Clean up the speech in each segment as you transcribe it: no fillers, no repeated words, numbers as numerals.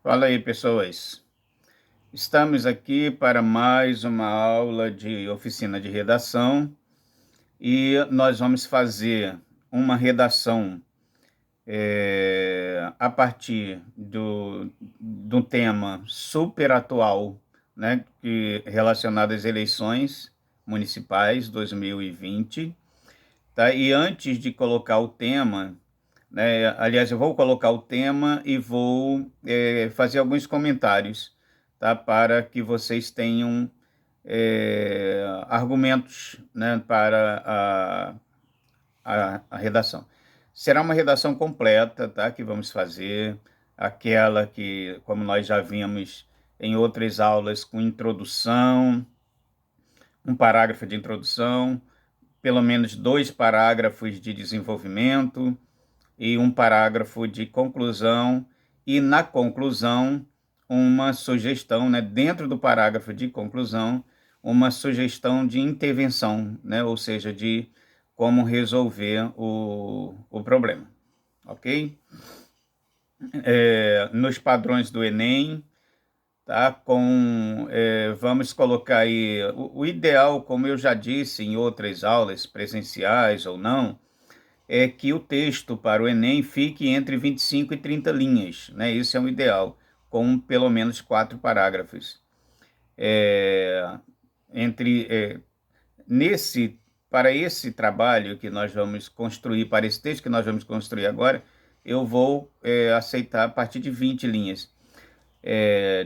Fala aí, pessoas. Estamos aqui para mais uma aula de oficina de redação e nós vamos fazer uma redação a partir do tema super atual, né, relacionado às eleições municipais 2020, tá? E antes de colocar o tema, né, aliás, eu vou colocar o tema e vou fazer alguns comentários, tá? Para que vocês tenham argumentos, né, para a redação. Será uma redação completa, tá? Que vamos fazer, aquela que, como nós já vimos em outras aulas, com introdução, um parágrafo de introdução, pelo menos 2 parágrafos de desenvolvimento e um parágrafo de conclusão, e na conclusão uma sugestão, né, dentro do parágrafo de conclusão, uma sugestão de intervenção, né, ou seja, de como resolver o problema, ok? Nos padrões do Enem, tá? Vamos colocar aí o ideal, como eu já disse em outras aulas, presenciais ou não, é que o texto para o Enem fique entre 25 e 30 linhas, né? Isso é o ideal, com pelo menos 4 parágrafos. É, entre nesse Para esse trabalho que nós vamos construir, para esse texto que nós vamos construir agora, eu vou aceitar a partir de 20 linhas.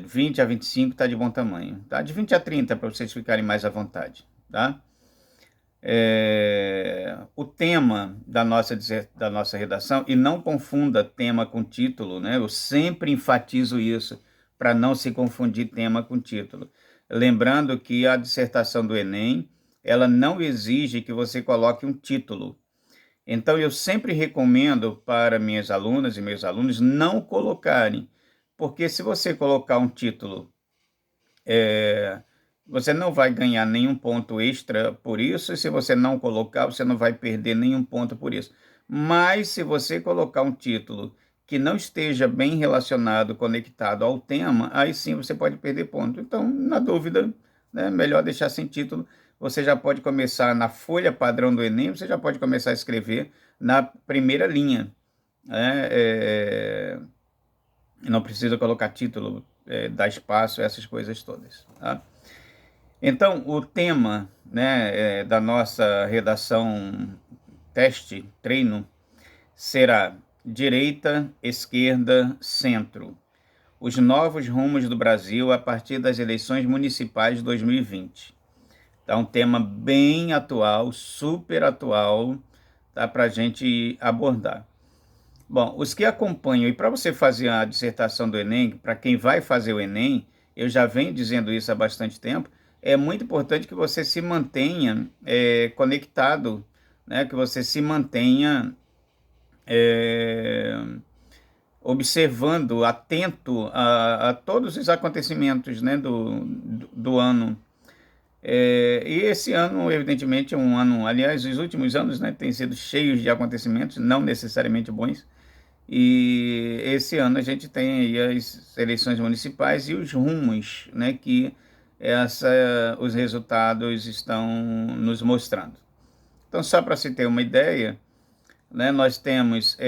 20 a 25 está de bom tamanho, tá? De 20 a 30 para vocês ficarem mais à vontade, tá? O tema da nossa redação, e não confunda tema com título, né? Eu sempre enfatizo isso, para não se confundir tema com título. Lembrando que a dissertação do Enem, ela não exige que você coloque um título. Então, eu sempre recomendo para minhas alunas e meus alunos não colocarem, porque se você colocar um título você não vai ganhar nenhum ponto extra por isso, e se você não colocar, você não vai perder nenhum ponto por isso. Mas se você colocar um título que não esteja bem relacionado, conectado ao tema, aí sim você pode perder ponto. Então, na dúvida, né, melhor deixar sem título. Você já pode começar na folha padrão do Enem, você já pode começar a escrever na primeira linha, né? Não precisa colocar título, dar espaço, essas coisas todas, tá? Então, o tema, né, da nossa redação teste, treino, será direita, esquerda, centro. Os novos rumos do Brasil a partir das eleições municipais de 2020. Tá um tema bem atual, super atual, tá, para a gente abordar. Bom, os que acompanham, e para você fazer a dissertação do Enem, para quem vai fazer o Enem, eu já venho dizendo isso há bastante tempo, é muito importante que você se mantenha conectado, né? Que você se mantenha é, observando, atento a todos os acontecimentos, né, do ano. E esse ano, evidentemente, é um ano, aliás, os últimos anos, né, têm sido cheios de acontecimentos, não necessariamente bons, e esse ano a gente tem aí as eleições municipais e os rumos, né, que os resultados estão nos mostrando. Então, só para se ter uma ideia, né, nós temos...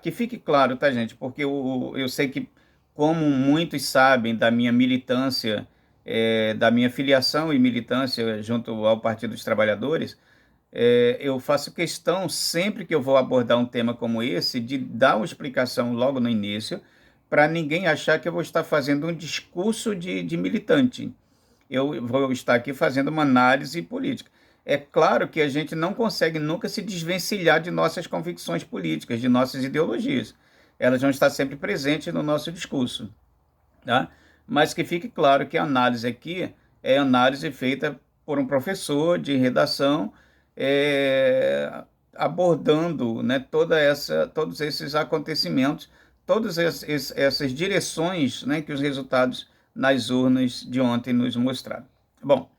que fique claro, tá, gente? Porque eu sei que, como muitos sabem da minha militância, da minha filiação e militância junto ao Partido dos Trabalhadores, eu faço questão, sempre que eu vou abordar um tema como esse, de dar uma explicação logo no início, para ninguém achar que eu vou estar fazendo um discurso de militante. Eu vou estar aqui fazendo uma análise política. É claro que a gente não consegue nunca se desvencilhar de nossas convicções políticas, de nossas ideologias. Elas vão estar sempre presentes no nosso discurso, tá? Mas que fique claro que a análise aqui é análise feita por um professor de redação, abordando, né, todos esses acontecimentos, todas essas direções, né, que os resultados nas urnas de ontem nos mostraram. Bom,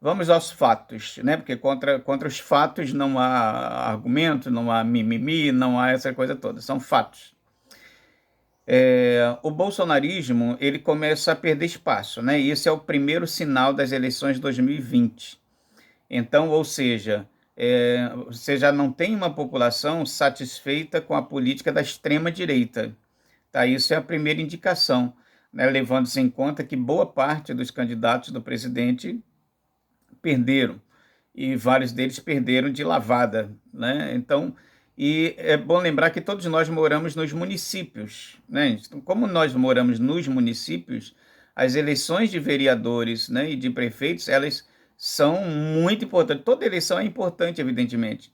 vamos aos fatos, né? Porque contra os fatos não há argumento, não há mimimi, não há essa coisa toda. São fatos. O bolsonarismo ele começa a perder espaço, né? E esse é o primeiro sinal das eleições de 2020. Então, ou seja, você já não tem uma população satisfeita com a política da extrema-direita. Tá? Isso é a primeira indicação, né? Levando-se em conta que boa parte dos candidatos do presidente perderam, e vários deles perderam de lavada, né? Então, e é bom lembrar que todos nós moramos nos municípios, né? Então, como nós moramos nos municípios, as eleições de vereadores, né, e de prefeitos, elas são muito importantes. Toda eleição é importante, evidentemente,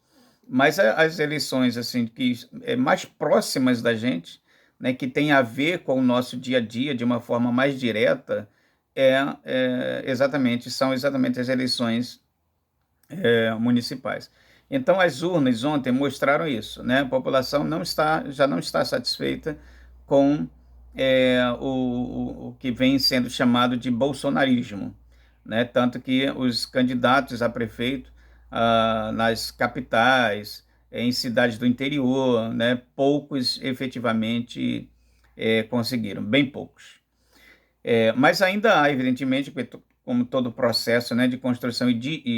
mas as eleições assim que mais próximas da gente, né, que tem a ver com o nosso dia a dia de uma forma mais direta, são exatamente as eleições municipais. Então, as urnas ontem mostraram isso, né? A população já não está satisfeita com o que vem sendo chamado de bolsonarismo, né? Tanto que os candidatos a prefeito nas capitais, em cidades do interior, né? Poucos efetivamente conseguiram, bem poucos. Mas ainda há, evidentemente, como todo processo, né, de construção e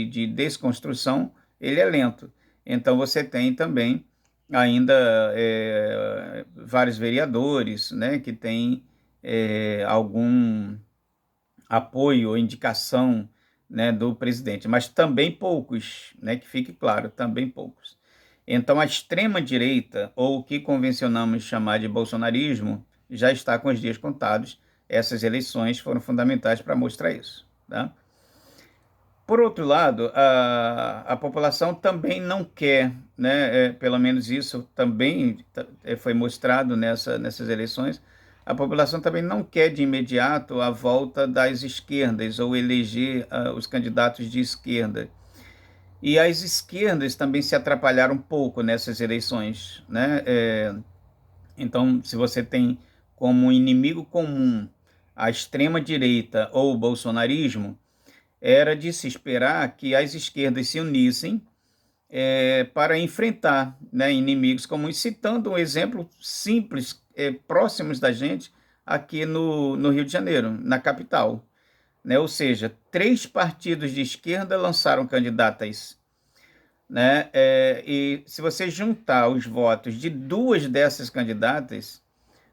de desconstrução, ele é lento. Então você tem também ainda vários vereadores, né, que têm algum apoio ou indicação, né, do presidente, mas também poucos, né, que fique claro, também poucos. Então a extrema-direita, ou o que convencionamos chamar de bolsonarismo, já está com os dias contados. Essas eleições foram fundamentais para mostrar isso. Tá? Por outro lado, a população também não quer, né, pelo menos isso também foi mostrado nessas eleições, a população também não quer de imediato a volta das esquerdas ou eleger os candidatos de esquerda. E as esquerdas também se atrapalharam um pouco nessas eleições, né? Então, se você tem como inimigo comum a extrema-direita ou o bolsonarismo, era de se esperar que as esquerdas se unissem para enfrentar, né, inimigos comuns, citando um exemplo simples, próximos da gente, aqui no Rio de Janeiro, na capital. Né? Ou seja, 3 partidos de esquerda lançaram candidatas, né? E se você juntar os votos de 2 dessas candidatas,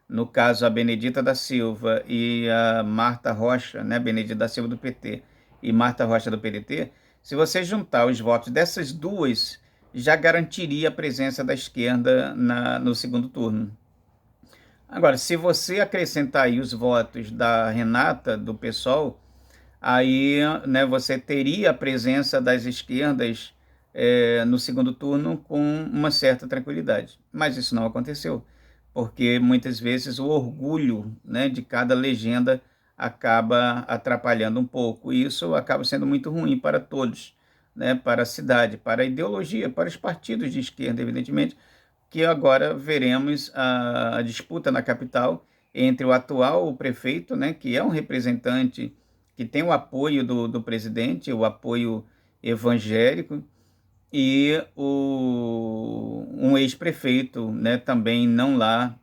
no caso a Benedita da Silva e a Marta Rocha, né? Benedita da Silva do PT e Marta Rocha do PDT, se você juntar os votos dessas duas, já garantiria a presença da esquerda no segundo turno. Agora, se você acrescentar aí os votos da Renata, do PSOL, aí, né, você teria a presença das esquerdas no segundo turno com uma certa tranquilidade. Mas isso não aconteceu, porque muitas vezes o orgulho, né, de cada legenda acaba atrapalhando um pouco. E isso acaba sendo muito ruim para todos, né, para a cidade, para a ideologia, para os partidos de esquerda, evidentemente, que agora veremos a disputa na capital entre o atual prefeito, né, que é um representante que tem o apoio do presidente, o apoio evangélico, e um ex-prefeito, né, também não lá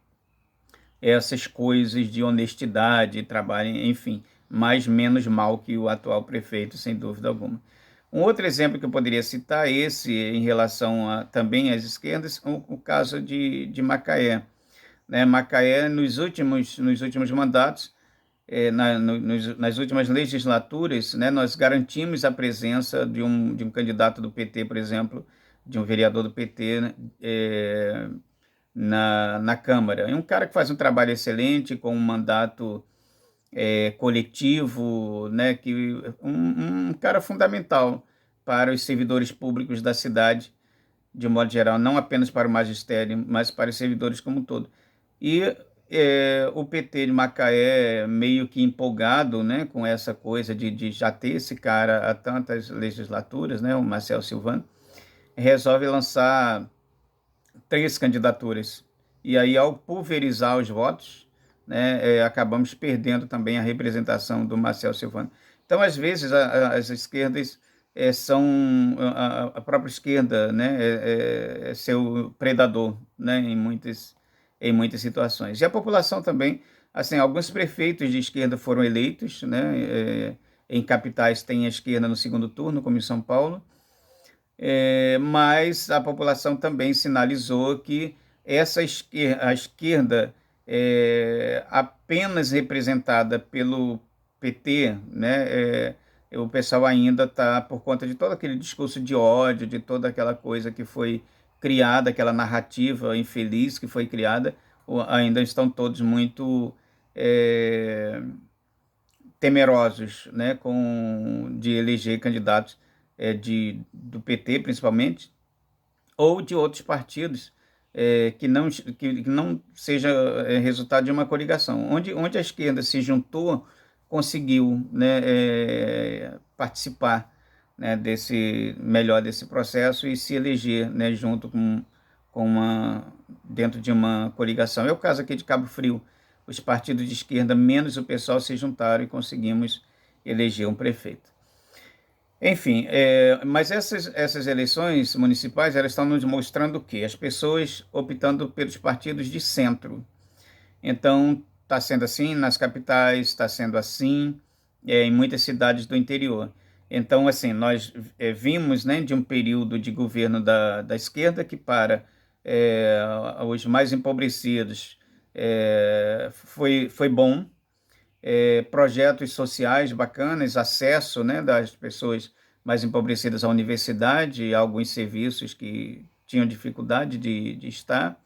essas coisas de honestidade, trabalho, enfim, mas menos mal que o atual prefeito, sem dúvida alguma. Um outro exemplo que eu poderia citar, esse em relação também às esquerdas, o caso de Macaé. Né? Macaé, nos últimos mandatos, nas últimas legislaturas, né, nós garantimos a presença de um candidato do PT, por exemplo, de um vereador do PT, né, na Câmara. É um cara que faz um trabalho excelente, com um mandato coletivo, né, um cara fundamental para os servidores públicos da cidade, de um modo geral, não apenas para o magistério, mas para os servidores como um todo. E o PT de Macaé, meio que empolgado, né, com essa coisa de já ter esse cara há tantas legislaturas, né, o Marcel Silvano, resolve lançar 3 candidaturas. E aí, ao pulverizar os votos, né, acabamos perdendo também a representação do Marcel Silvano. Então, às vezes, as esquerdas são a própria esquerda, né, seu predador, né, em muitas em muitas situações. E a população também, assim, alguns prefeitos de esquerda foram eleitos, né? Em capitais tem a esquerda no segundo turno, como em São Paulo, mas a população também sinalizou que a esquerda apenas representada pelo PT, né, o pessoal ainda está, por conta de todo aquele discurso de ódio, de toda aquela coisa que foi criada, aquela narrativa infeliz que foi criada, ainda estão todos muito temerosos, né, de eleger candidatos do PT, principalmente, ou de outros partidos que não seja resultado de uma coligação. Onde a esquerda se juntou, conseguiu, né, participar, né, melhor desse processo e se eleger, né, junto dentro de uma coligação. É o caso aqui de Cabo Frio. Os partidos de esquerda, menos o PSOL, se juntaram e conseguimos eleger um prefeito. Enfim, mas essas eleições municipais, elas estão nos mostrando o quê? As pessoas optando pelos partidos de centro. Então, está sendo assim nas capitais, está sendo assim em muitas cidades do interior. Então, assim, nós vimos, né, de um período de governo da esquerda que para os mais empobrecidos foi bom, projetos sociais bacanas, acesso, né, das pessoas mais empobrecidas à universidade e a alguns serviços que tinham dificuldade de estar.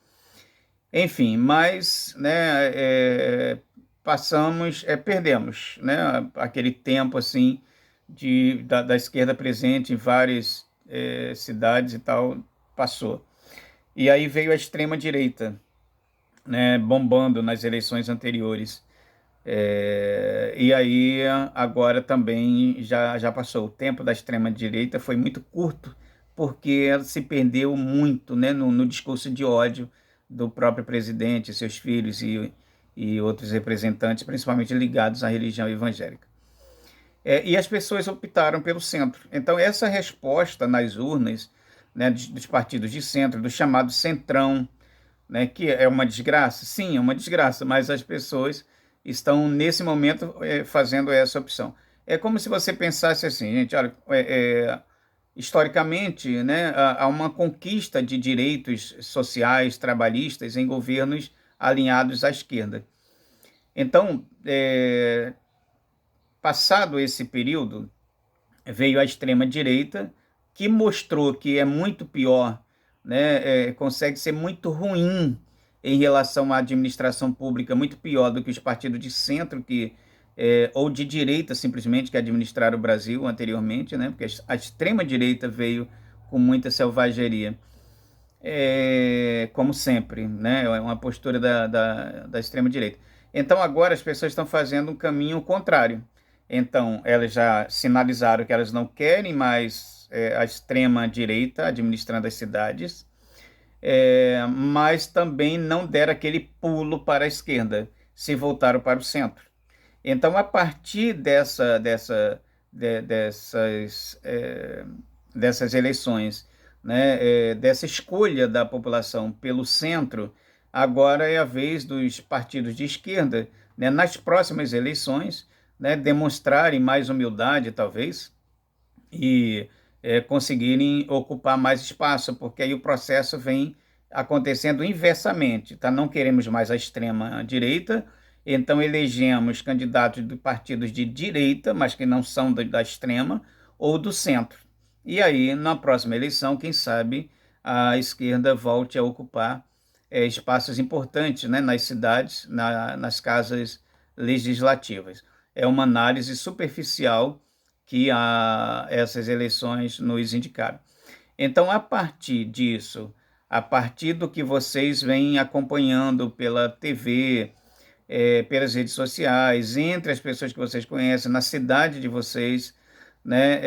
Enfim, mas, né, perdemos, né, aquele tempo assim da esquerda presente em várias cidades e tal, passou. E aí veio a extrema-direita, né, bombando nas eleições anteriores. E aí agora também já passou. O tempo da extrema-direita foi muito curto, porque ela se perdeu muito, né, no discurso de ódio do próprio presidente, seus filhos e outros representantes, principalmente ligados à religião evangélica. E as pessoas optaram pelo centro. Então, essa resposta nas urnas, né, dos partidos de centro, do chamado centrão, né, que é uma desgraça? Sim, é uma desgraça, mas as pessoas estão, nesse momento, fazendo essa opção. É como se você pensasse assim, gente, olha, historicamente, né, há uma conquista de direitos sociais, trabalhistas, em governos alinhados à esquerda. Então, passado esse período, veio a extrema-direita, que mostrou que é muito pior, né, consegue ser muito ruim em relação à administração pública, muito pior do que os partidos de centro, ou de direita, simplesmente, que administraram o Brasil anteriormente, né, porque a extrema-direita veio com muita selvageria, como sempre, né, é uma postura da extrema-direita. Então, agora as pessoas estão fazendo um caminho contrário. Então, elas já sinalizaram que elas não querem mais a extrema-direita administrando as cidades, mas também não deram aquele pulo para a esquerda, se voltaram para o centro. Então, a partir dessas eleições, né, dessa escolha da população pelo centro, agora é a vez dos partidos de esquerda, né, nas próximas eleições, né, demonstrarem mais humildade, talvez, e conseguirem ocupar mais espaço, porque aí o processo vem acontecendo inversamente, tá? Não queremos mais a extrema-direita, então elegemos candidatos de partidos de direita, mas que não são da extrema, ou do centro. E aí, na próxima eleição, quem sabe a esquerda volte a ocupar espaços importantes, né, nas cidades, nas casas legislativas. É uma análise superficial que essas eleições nos indicaram. Então, a partir disso, a partir do que vocês vêm acompanhando pela TV, pelas redes sociais, entre as pessoas que vocês conhecem, na cidade de vocês, né,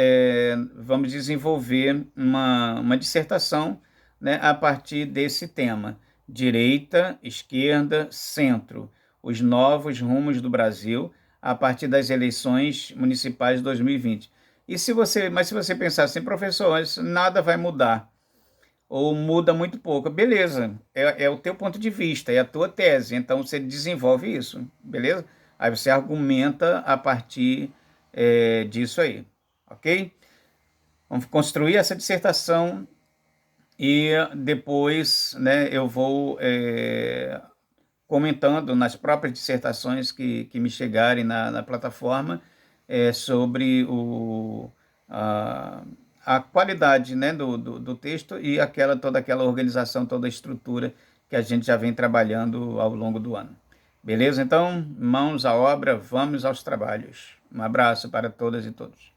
vamos desenvolver uma dissertação, né, a partir desse tema: direita, esquerda, centro, os novos rumos do Brasil, a partir das eleições municipais de 2020. Mas se você pensar assim, professor, nada vai mudar. ou muda muito pouco. Beleza, é o teu ponto de vista, é a tua tese, então você desenvolve isso, beleza? Aí você argumenta a partir disso aí, ok? Vamos construir essa dissertação e depois, né, eu vou comentando nas próprias dissertações que me chegarem na plataforma sobre a, a qualidade, né, do texto e toda aquela organização, toda a estrutura que a gente já vem trabalhando ao longo do ano. Beleza? Então, mãos à obra, vamos aos trabalhos. Um abraço para todas e todos.